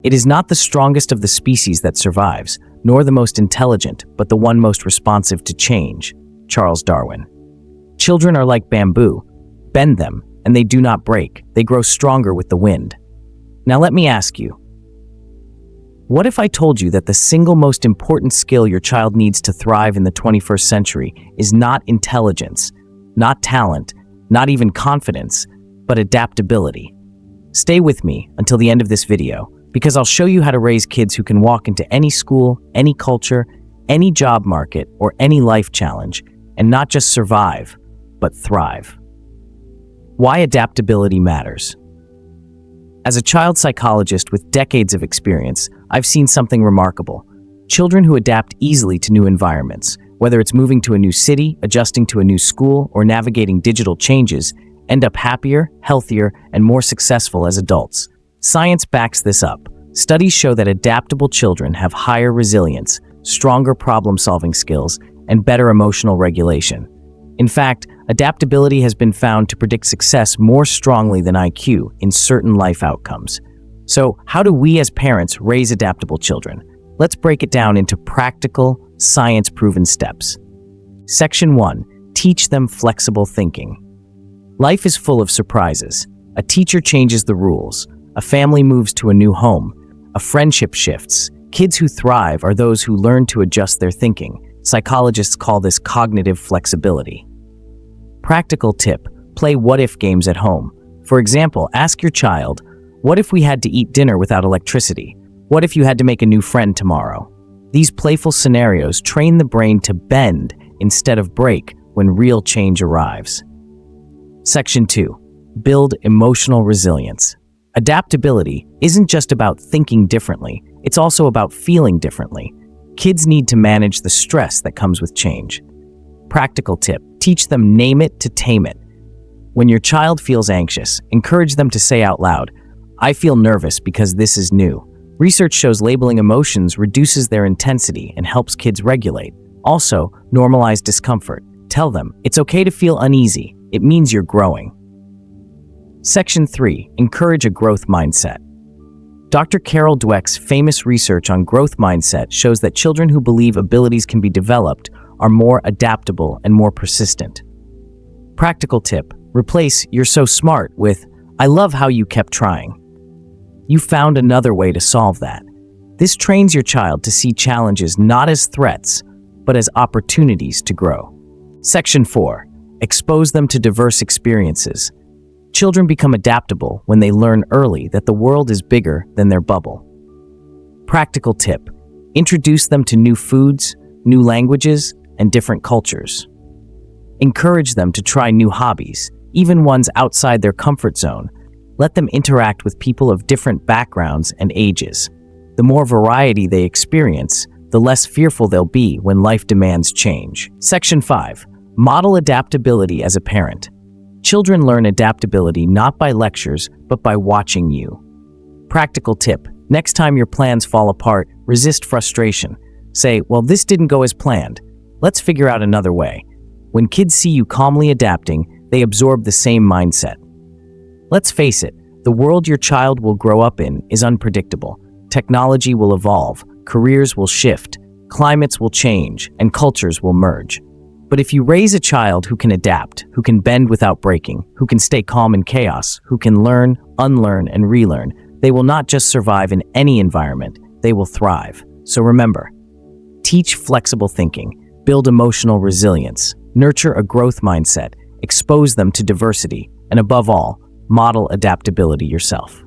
It is not the strongest of the species that survives, nor the most intelligent, but the one most responsive to change. Charles Darwin. Children are like bamboo. Bend them, and they do not break. They grow stronger with the wind. Now let me ask you, what if I told you that the single most important skill your child needs to thrive in the 21st century is not intelligence, not talent, not even confidence, but adaptability? Stay with me until the end of this video, because I'll show you how to raise kids who can walk into any school, any culture, any job market, or any life challenge, and not just survive, but thrive. Why adaptability matters. As a child psychologist with decades of experience, I've seen something remarkable. Children who adapt easily to new environments, whether it's moving to a new city, adjusting to a new school, or navigating digital changes, end up happier, healthier, and more successful as adults. Science backs this up. Studies show that adaptable children have higher resilience, stronger problem-solving skills, and better emotional regulation. In fact, adaptability has been found to predict success more strongly than IQ in certain life outcomes. So, how do we as parents raise adaptable children? Let's break it down into practical, science-proven steps. Section 1. Teach them flexible thinking. Life is full of surprises. A teacher changes the rules. A family moves to a new home. A friendship shifts. Kids who thrive are those who learn to adjust their thinking. Psychologists call this cognitive flexibility. Practical tip: play what-if games at home. For example, ask your child, what if we had to eat dinner without electricity? What if you had to make a new friend tomorrow? These playful scenarios train the brain to bend instead of break when real change arrives. Section 2. Build emotional resilience. Adaptability isn't just about thinking differently, it's also about feeling differently. Kids need to manage the stress that comes with change. Practical tip: teach them name it to tame it. When your child feels anxious, encourage them to say out loud, "I feel nervous because this is new." Research shows labeling emotions reduces their intensity and helps kids regulate. Also, normalize discomfort. Tell them, it's okay to feel uneasy. It means you're growing. Section 3. Encourage a growth mindset. Dr. Carol Dweck's famous research on growth mindset shows that children who believe abilities can be developed are more adaptable and more persistent. Practical tip: replace "you're so smart" with "I love how you kept trying." You found another way to solve that. This trains your child to see challenges not as threats, but as opportunities to grow. Section 4. Expose them to diverse experiences. Children become adaptable when they learn early that the world is bigger than their bubble. Practical tip: introduce them to new foods, new languages, and different cultures. Encourage them to try new hobbies, even ones outside their comfort zone. Let them interact with people of different backgrounds and ages. The more variety they experience, the less fearful they'll be when life demands change. Section 5. Model adaptability as a parent. Children learn adaptability not by lectures, but by watching you. Practical tip: next time your plans fall apart, resist frustration. Say, "Well, this didn't go as planned. Let's figure out another way." When kids see you calmly adapting, they absorb the same mindset. Let's face it, the world your child will grow up in is unpredictable. Technology will evolve, careers will shift, climates will change, and cultures will merge. But if you raise a child who can adapt, who can bend without breaking, who can stay calm in chaos, who can learn, unlearn, and relearn, they will not just survive in any environment, they will thrive. So remember, teach flexible thinking, build emotional resilience, nurture a growth mindset, expose them to diversity, and above all, model adaptability yourself.